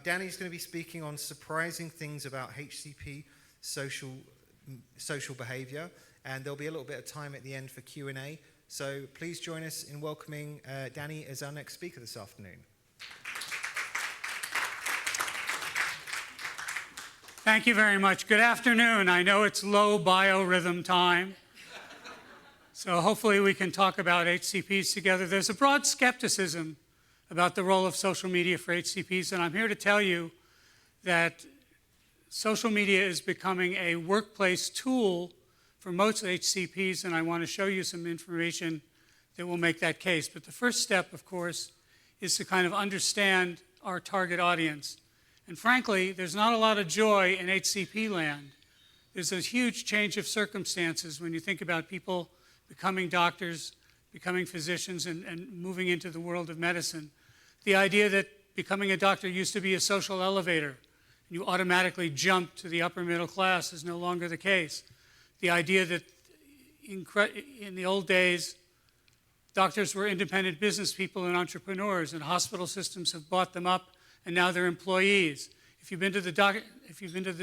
Danny's going to be speaking on surprising things about HCP social behavior, and there'll be a little bit of time at the end for Q&A. So please join us in welcoming Danny as our next speaker this afternoon. Thank you very much. Good afternoon. I know it's low biorhythm time, so hopefully we can talk about HCPs together. There's a broad skepticism about the role of social media for HCPs, and I'm here to tell you that social media is becoming a workplace tool for most HCPs, and I want to show you some information that will make that case. But the first step, of course, is to kind of understand our target audience. And frankly, there's not a lot of joy in HCP land. There's a huge change of circumstances when you think about people becoming doctors, becoming physicians, and moving into the world of medicine. The idea that becoming a doctor used to be a social elevator, and you automatically jump to the upper middle class is no longer the case. The idea that in the old days, doctors were independent business people and entrepreneurs, and hospital systems have bought them up, and now they're employees. If you've been to the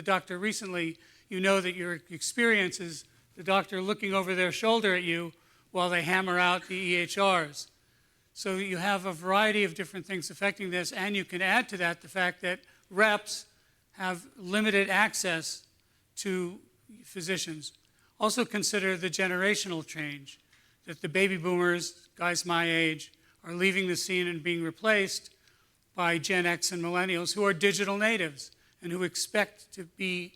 doctor recently, you know that your experience is the doctor looking over their shoulder at you while they hammer out the EHRs. So you have a variety of different things affecting this, and you can add to that the fact that reps have limited access to physicians. Also consider the generational change, that the baby boomers, guys my age, are leaving the scene and being replaced by Gen X and millennials who are digital natives and who expect to be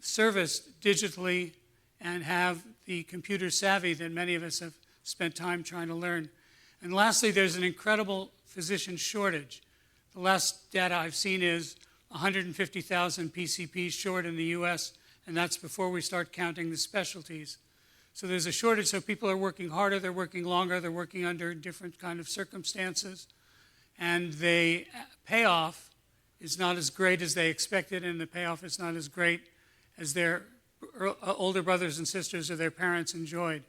serviced digitally and have the computer savvy that many of us have spent time trying to learn. And lastly, there's an incredible physician shortage. The last data I've seen is 150,000 PCPs short in the US, and that's before we start counting the specialties. So there's a shortage, so people are working harder, they're working longer, they're working under different kind of circumstances, and the payoff is not as great as they expected, and the payoff is not as great as their older brothers and sisters or their parents enjoyed.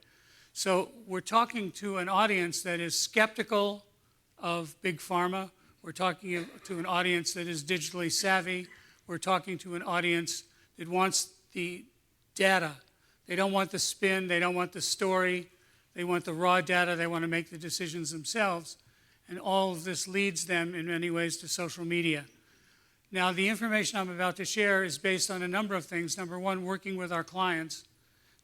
So we're talking to an audience that is skeptical of big pharma. We're talking to an audience that is digitally savvy. We're talking to an audience that wants the data. They don't want the spin. They don't want the story. They want the raw data. They want to make the decisions themselves. And all of this leads them in many ways to social media. Now, the information I'm about to share is based on a number of things. Number one, working with our clients.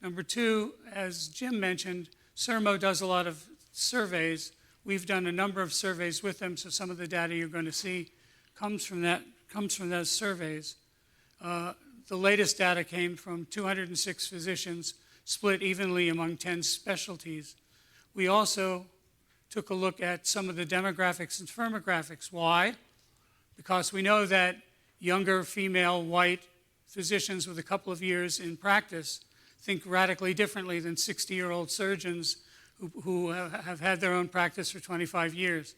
Number two, as Jim mentioned, Sermo does a lot of surveys. We've done a number of surveys with them, so some of the data you're going to see comes from those surveys. The latest data came from 206 physicians, split evenly among 10 specialties. We also took a look at some of the demographics and firmographics. Why? Because we know that younger female white physicians with a couple of years in practice think radically differently than 60-year-old surgeons who have had their own practice for 25 years.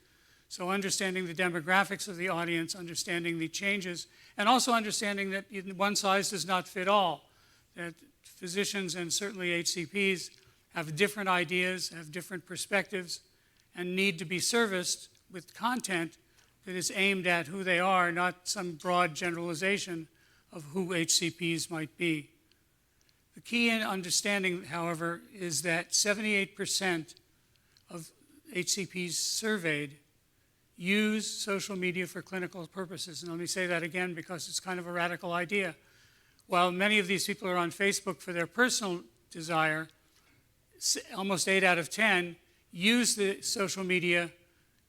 So understanding the demographics of the audience, understanding the changes, and also understanding that one size does not fit all, that physicians and certainly HCPs have different ideas, have different perspectives, and need to be serviced with content that is aimed at who they are, not some broad generalization of who HCPs might be. The key in understanding, however, is that 78% of HCPs surveyed use social media for clinical purposes. And let me say that again because it's kind of a radical idea. While many of these people are on Facebook for their personal desire, almost 8 out of 10 use the social media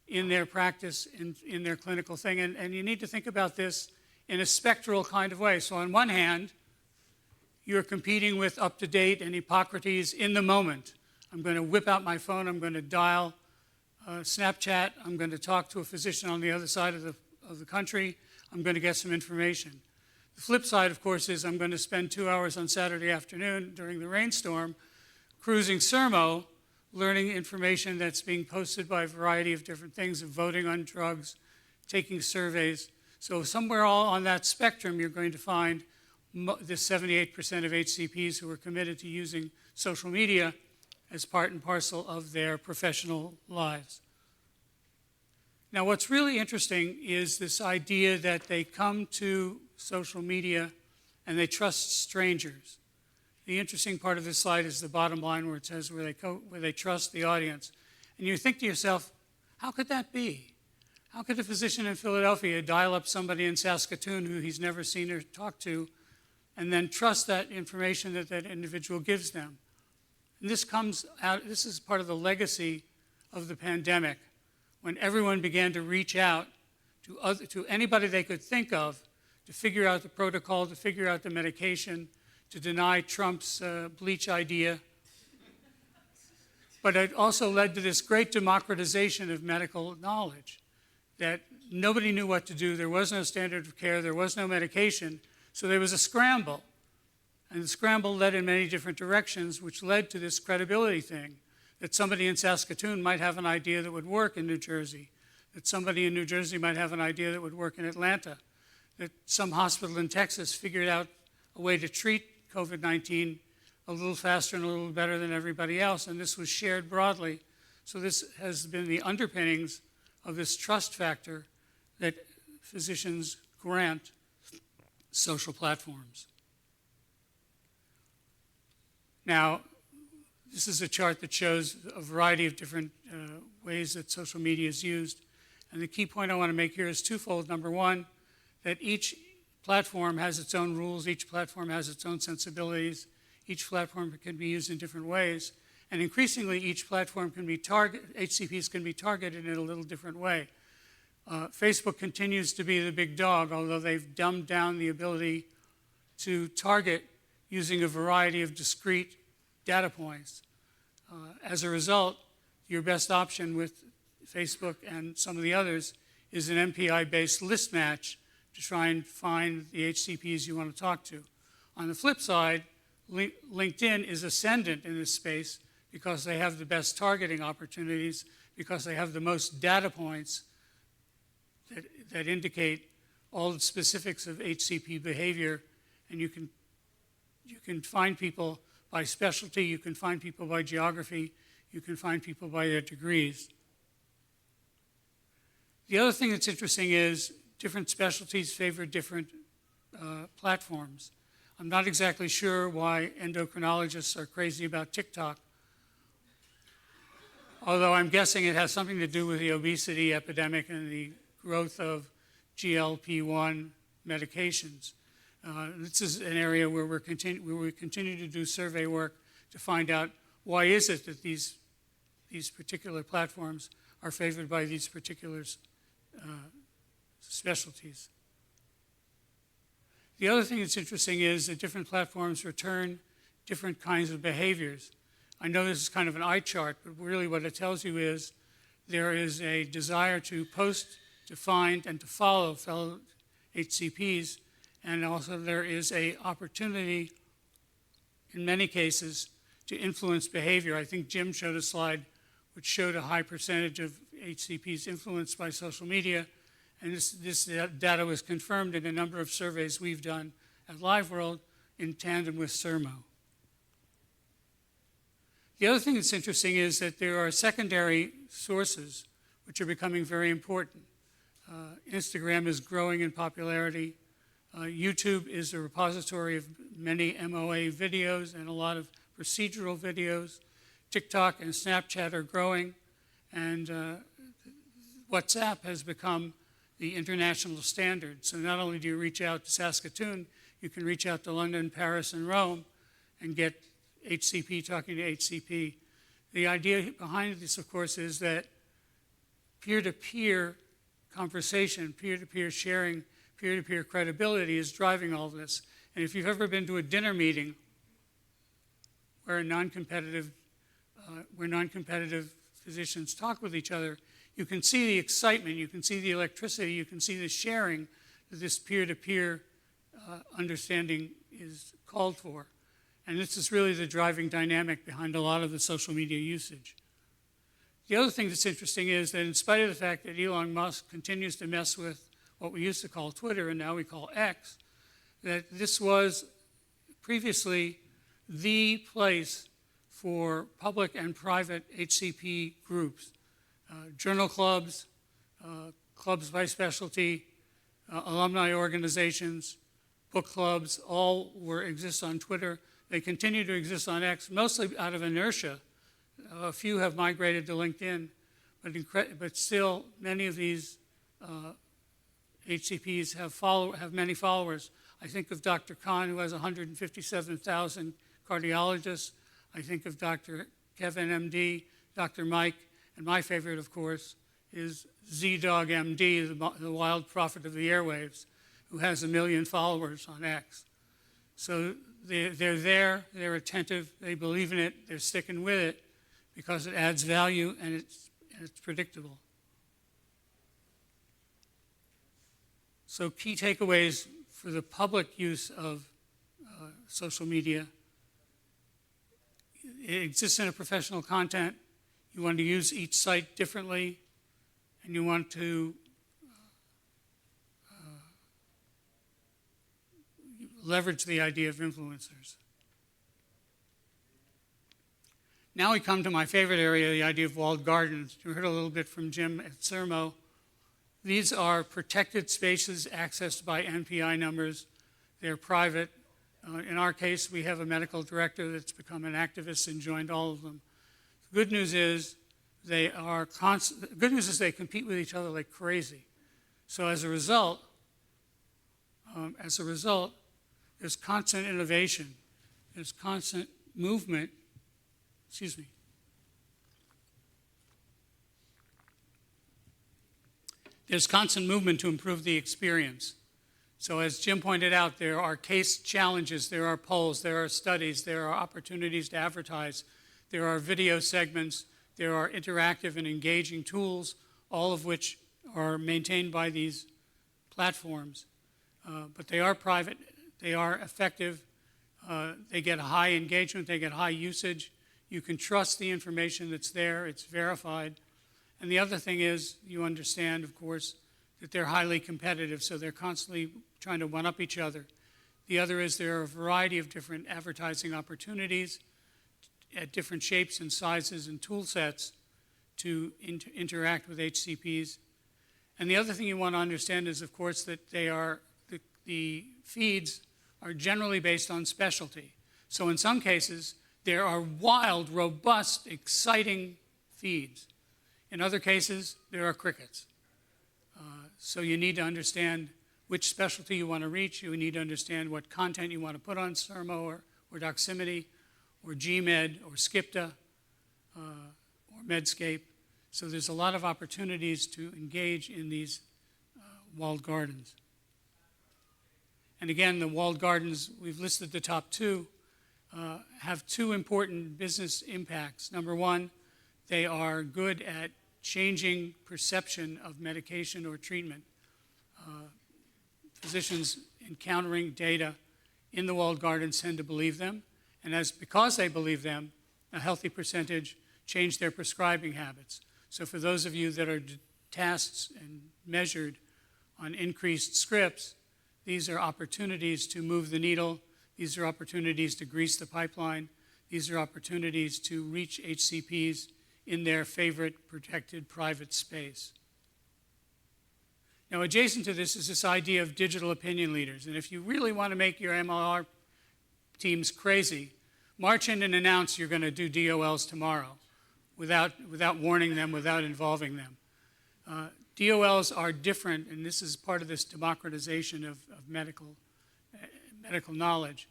in their practice, in their clinical thing. And you need to think about this in a spectral kind of way. So on one hand, you're competing with UpToDate and Hippocrates in the moment. I'm going to whip out my phone, I'm going to dial Snapchat, I'm going to talk to a physician on the other side of the country, I'm going to get some information. The flip side, of course, is I'm going to spend 2 hours on Saturday afternoon during the rainstorm cruising Sermo, learning information that's being posted by a variety of different things, of voting on drugs, taking surveys. So somewhere all on that spectrum, you're going to find the 78% of HCPs who are committed to using social media as part and parcel of their professional lives. Now, what's really interesting is this idea that they come to social media and they trust strangers. The interesting part of this slide is the bottom line where it says where they trust the audience. And you think to yourself, how could that be? How could a physician in Philadelphia dial up somebody in Saskatoon who he's never seen or talked to and then trust that information that that individual gives them? And this comes out, this is part of the legacy of the pandemic, when everyone began to reach out to anybody they could think of to figure out the protocol, to figure out the medication, to deny Trump's bleach idea. But it also led to this great democratization of medical knowledge, that nobody knew what to do. There was no standard of care. There was no medication. So there was a scramble. And the scramble led in many different directions, which led to this credibility thing, that somebody in Saskatoon might have an idea that would work in New Jersey, that somebody in New Jersey might have an idea that would work in Atlanta, that some hospital in Texas figured out a way to treat COVID-19 a little faster and a little better than everybody else, and this was shared broadly. So this has been the underpinnings of this trust factor that physicians grant social platforms. Now, this is a chart that shows a variety of different ways that social media is used. And the key point I want to make here is twofold. Number one, that each platform has its own rules, each platform has its own sensibilities, each platform can be used in different ways. And increasingly, each platform can be HCPs can be targeted in a little different way. Facebook continues to be the big dog, although they've dumbed down the ability to target using a variety of discrete data points. As a result, your best option with Facebook and some of the others is an MPI-based list match to try and find the HCPs you want to talk to. On the flip side, LinkedIn is ascendant in this space because they have the best targeting opportunities, because they have the most data points that indicate all the specifics of HCP behavior, and you can find people by specialty, you can find people by geography, you can find people by their degrees. The other thing that's interesting is different specialties favor different platforms. I'm not exactly sure why endocrinologists are crazy about TikTok, although I'm guessing it has something to do with the obesity epidemic and the growth of GLP-1 medications. This is an area where we continue to do survey work to find out why is it that these particular platforms are favored by these particular specialties. The other thing that's interesting is that different platforms return different kinds of behaviors. I know this is kind of an eye chart, but really what it tells you is there is a desire to post, to find, and to follow fellow HCPs, and also there is an opportunity in many cases to influence behavior. I think Jim showed a slide which showed a high percentage of HCPs influenced by social media, and this data was confirmed in a number of surveys we've done at LiveWorld in tandem with Sermo. The other thing that's interesting is that there are secondary sources which are becoming very important. Instagram is growing in popularity. YouTube is a repository of many MOA videos and a lot of procedural videos. TikTok and Snapchat are growing, and WhatsApp has become the international standard. So not only do you reach out to Saskatoon, you can reach out to London, Paris, and Rome and get HCP talking to HCP. The idea behind this, of course, is that peer-to-peer conversation, peer-to-peer sharing, peer-to-peer credibility is driving all this. And if you've ever been to a dinner meeting where non-competitive physicians talk with each other, you can see the excitement, you can see the electricity, you can see the sharing that this peer-to-peer understanding is called for. And this is really the driving dynamic behind a lot of the social media usage. The other thing that's interesting is that in spite of the fact that Elon Musk continues to mess with what we used to call Twitter and now we call X, that this was previously the place for public and private HCP groups, journal clubs, clubs by specialty, alumni organizations, book clubs, all exist on Twitter. They continue to exist on X, mostly out of inertia. A few have migrated to LinkedIn, but still many of these HCPs have many followers. I think of Dr. Khan, who has 157,000 cardiologists. I think of Dr. Kevin, MD, Dr. Mike, and my favorite, of course, is Z-Dog MD, the wild prophet of the airwaves, who has 1 million followers on X. So they're there, they're attentive, they believe in it, they're sticking with it because it adds value and it's predictable. So key takeaways for the public use of social media. It exists in a professional content. You want to use each site differently, and you want to leverage the idea of influencers. Now we come to my favorite area, the idea of walled gardens. You heard a little bit from Jim at Sermo. These are protected spaces accessed by NPI numbers. They're private. In our case, we have a medical director that's become an activist and joined all of them. The good news is they compete with each other like crazy. So as a result, there's constant innovation. There's constant movement. Excuse me. There's constant movement to improve the experience. So as Jim pointed out, there are case challenges, there are polls, there are studies, there are opportunities to advertise, there are video segments, there are interactive and engaging tools, all of which are maintained by these platforms. But they are private, they are effective, they get high engagement, they get high usage. You can trust the information that's there, it's verified. And the other thing is, you understand, of course, that they're highly competitive, so they're constantly trying to one-up each other. The other is there are a variety of different advertising opportunities at different shapes and sizes and tool sets to interact with HCPs. And the other thing you want to understand is, of course, that the feeds are generally based on specialty. So in some cases, there are wild, robust, exciting feeds. In other cases, there are crickets. So you need to understand which specialty you want to reach. You need to understand what content you want to put on Sermo or Doximity or GMed or Skipta or Medscape. So there's a lot of opportunities to engage in these walled gardens. And again, the walled gardens, we've listed the top two, have two important business impacts. Number one, they are good at changing perception of medication or treatment. Physicians encountering data in the walled gardens tend to believe them, and because they believe them, a healthy percentage change their prescribing habits. So for those of you that are tasked and measured on increased scripts, these are opportunities to move the needle. These are opportunities to grease the pipeline. These are opportunities to reach HCPs in their favorite protected private space. Now, adjacent to this is this idea of digital opinion leaders. And if you really want to make your MLR teams crazy, march in and announce you're going to do DOLs tomorrow without warning them, without involving them. DOLs are different, and this is part of this democratization of medical knowledge.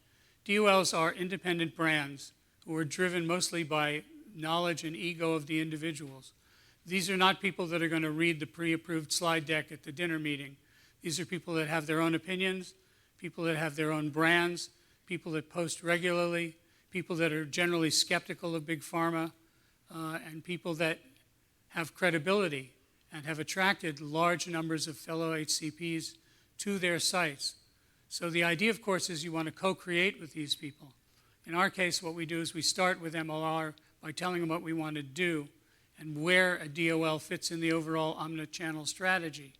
DOLs are independent brands who are driven mostly by knowledge and ego of the individuals. These are not people that are going to read the pre-approved slide deck at the dinner meeting. These are people that have their own opinions, people that have their own brands, people that post regularly, people that are generally skeptical of big pharma, and people that have credibility and have attracted large numbers of fellow HCPs to their sites. So the idea, of course, is you want to co-create with these people. In our case, what we do is we start with MLR by telling them what we want to do and where a DOL fits in the overall omnichannel strategy.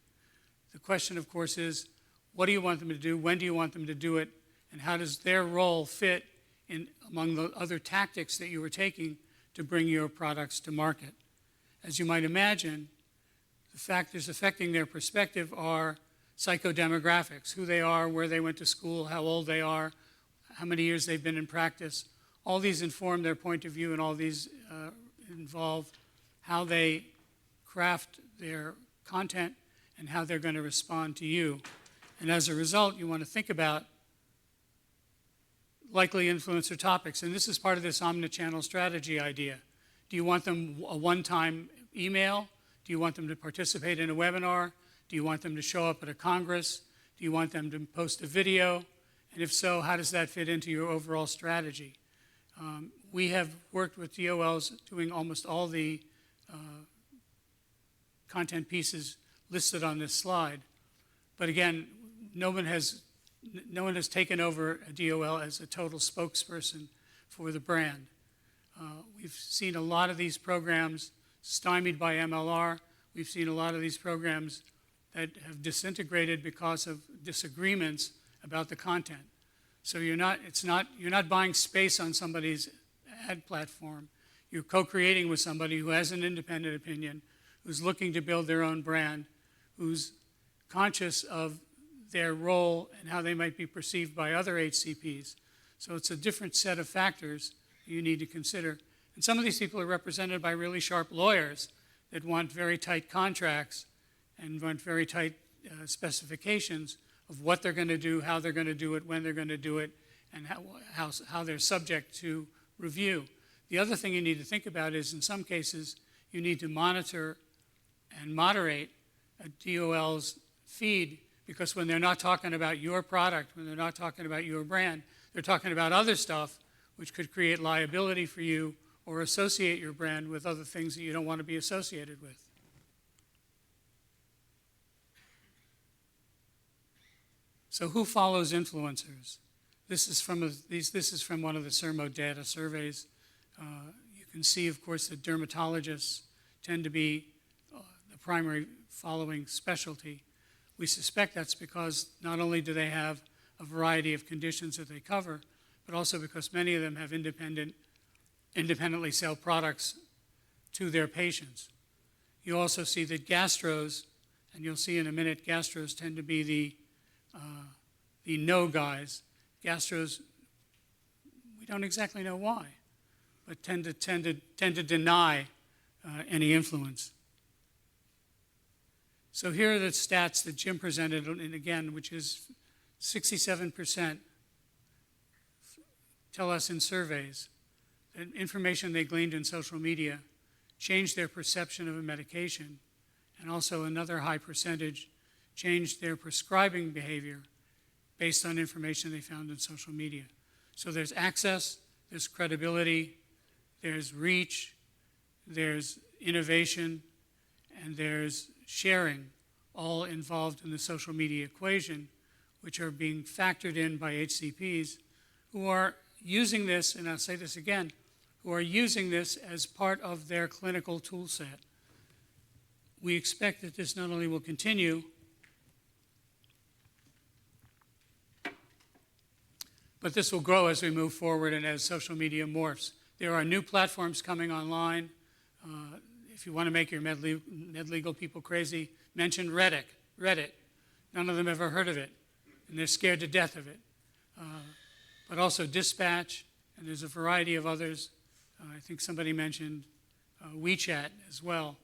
The question, of course, is what do you want them to do, when do you want them to do it, and how does their role fit in among the other tactics that you were taking to bring your products to market? As you might imagine, The factors affecting their perspective are psychodemographics, who they are, where they went to school, how old they are, how many years they've been in practice. All these inform their point of view, and all these involve how they craft their content and how they're going to respond to you. And as a result, you want to think about likely influencer topics. And this is part of this omnichannel strategy idea. Do you want them a one-time email? Do you want them to participate in a webinar? Do you want them to show up at a congress? Do you want them to post a video? And if so, how does that fit into your overall strategy? We have worked with DOLs doing almost all the content pieces listed on this slide. But again, no one has taken over a DOL as a total spokesperson for the brand. We've seen a lot of these programs stymied by MLR. We've seen a lot of these programs that have disintegrated because of disagreements about the content. So you're not buying space on somebody's ad platform. You're co-creating with somebody who has an independent opinion, who's looking to build their own brand, who's conscious of their role and how they might be perceived by other HCPs. So it's a different set of factors you need to consider. And some of these people are represented by really sharp lawyers that want very tight contracts and want very tight specifications of what they're going to do, how they're going to do it, when they're going to do it, and how they're subject to review. The other thing you need to think about is in some cases you need to monitor and moderate a DOL's feed, because when they're not talking about your product, when they're not talking about your brand, they're talking about other stuff which could create liability for you or associate your brand with other things that you don't want to be associated with. So who follows influencers? This is from one of the Sermo data surveys. You can see, of course, that dermatologists tend to be the primary following specialty. We suspect that's because not only do they have a variety of conditions that they cover, but also because many of them have independently sell products to their patients. You also see that gastros, and you'll see in a minute, gastros tend to be the no guys. Gastros, we don't exactly know why, but tend to deny any influence. So here are the stats that Jim presented, and again, which is 67% tell us in surveys that information they gleaned in social media changed their perception of a medication, and also another high percentage changed their prescribing behavior based on information they found in social media. So there's access, there's credibility, there's reach, there's innovation, and there's sharing, all involved in the social media equation, which are being factored in by HCPs who are using this, and I'll say this again, who are using this as part of their clinical tool set. We expect that this not only will continue, but this will grow as we move forward and as social media morphs. There are new platforms coming online. If you want to make your med legal people crazy, mention Reddit. None of them ever heard of it, and they're scared to death of it. But also Dispatch, and there's a variety of others. I think somebody mentioned WeChat as well,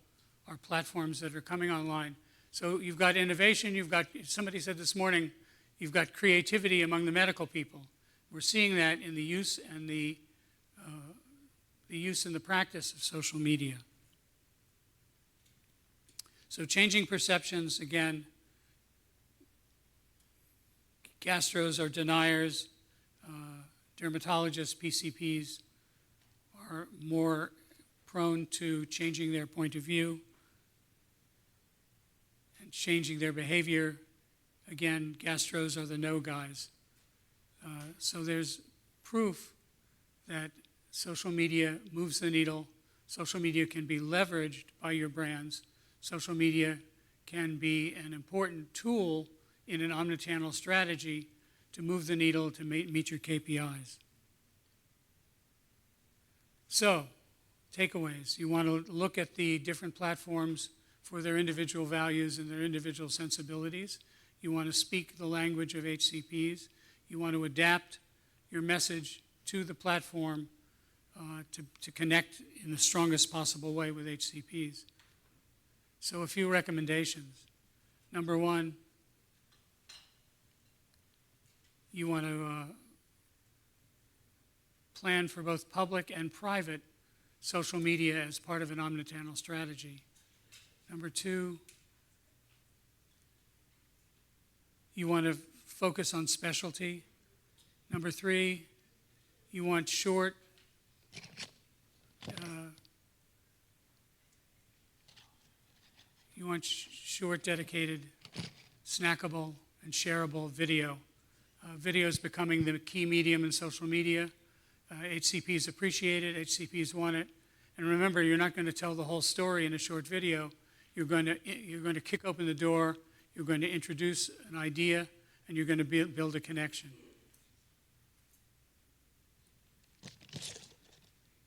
are platforms that are coming online. So you've got innovation, somebody said this morning, you've got creativity among the medical people. We're seeing that in the use and the use and the practice of social media. So changing perceptions, again, gastros are deniers, dermatologists, PCPs are more prone to changing their point of view and changing their behavior. Again, gastros are the no guys. So there's proof that social media moves the needle. Social media can be leveraged by your brands. Social media can be an important tool in an omnichannel strategy to move the needle to meet your KPIs. So, takeaways. You want to look at the different platforms for their individual values and their individual sensibilities. You want to speak the language of HCPs. You want to adapt your message to the platform to connect in the strongest possible way with HCPs. So a few recommendations. Number one, you want to plan for both public and private social media as part of an omnichannel strategy. Number two, you want to focus on specialty. Number three, you want short, dedicated, snackable, and shareable video. Video is becoming the key medium in social media. HCPs appreciate it, HCPs want it. And remember, you're not going to tell the whole story in a short video. You're going to kick open the door, you're going to introduce an idea, and you're going to build a connection.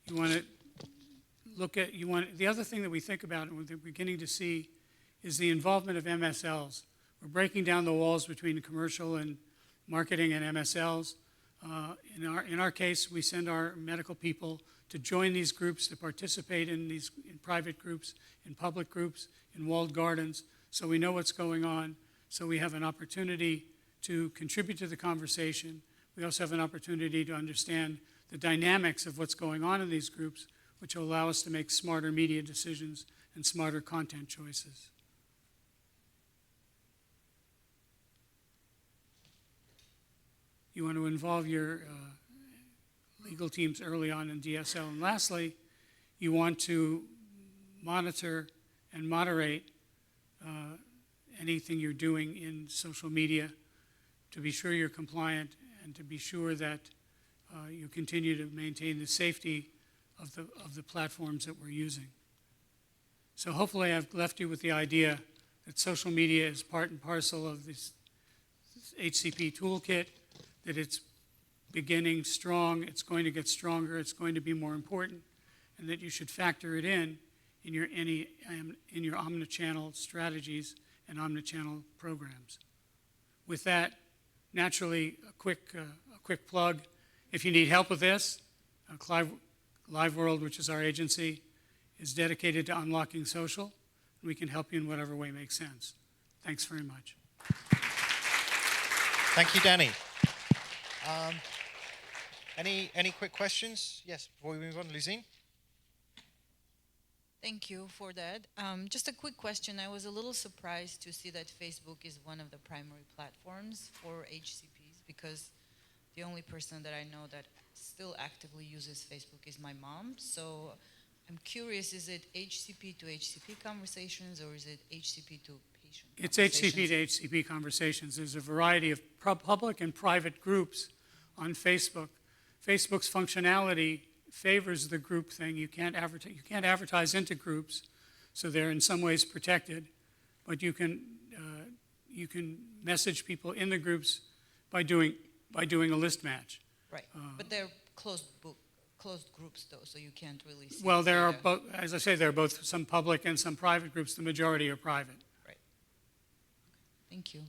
You want to the other thing that we think about and we're beginning to see is the involvement of MSLs. We're breaking down the walls between commercial and marketing and MSLs. In our case, we send our medical people to join these groups, to participate in private groups, in public groups, in walled gardens, so we know what's going on, so we have an opportunity to contribute to the conversation. We also have an opportunity to understand the dynamics of what's going on in these groups, which will allow us to make smarter media decisions and smarter content choices. You want to involve your legal teams early on in DSL. And lastly, you want to monitor and moderate anything you're doing in social media to be sure you're compliant and to be sure that you continue to maintain the safety of the platforms that we're using. So hopefully I've left you with the idea that social media is part and parcel of this HCP toolkit, that it's beginning strong, it's going to get stronger, it's going to be more important, and that you should factor it in your omnichannel strategies and omnichannel programs. With that, naturally, a quick plug. If you need help with this, LiveWorld, which is our agency, is dedicated to unlocking social, and we can help you in whatever way makes sense. Thanks very much. Thank you, Danny. Any quick questions? Yes, before we move on, Luzine? Thank you for that. Just a quick question. I was a little surprised to see that Facebook is one of the primary platforms for HCPs, because the only person that I know that still actively uses Facebook is my mom. So I'm curious, is it HCP to HCP conversations, or is it HCP to patient It's conversations? HCP to HCP conversations. There's a variety of public and private groups on Facebook. Facebook's functionality favors the group thing. You can't advertise into groups, so they're in some ways protected. But you can message people in the groups by doing a list match. Right, but they're closed groups though, so you can't really see. Well, there are both, as I say, there are both some public and some private groups. The majority are private. Right. Thank you.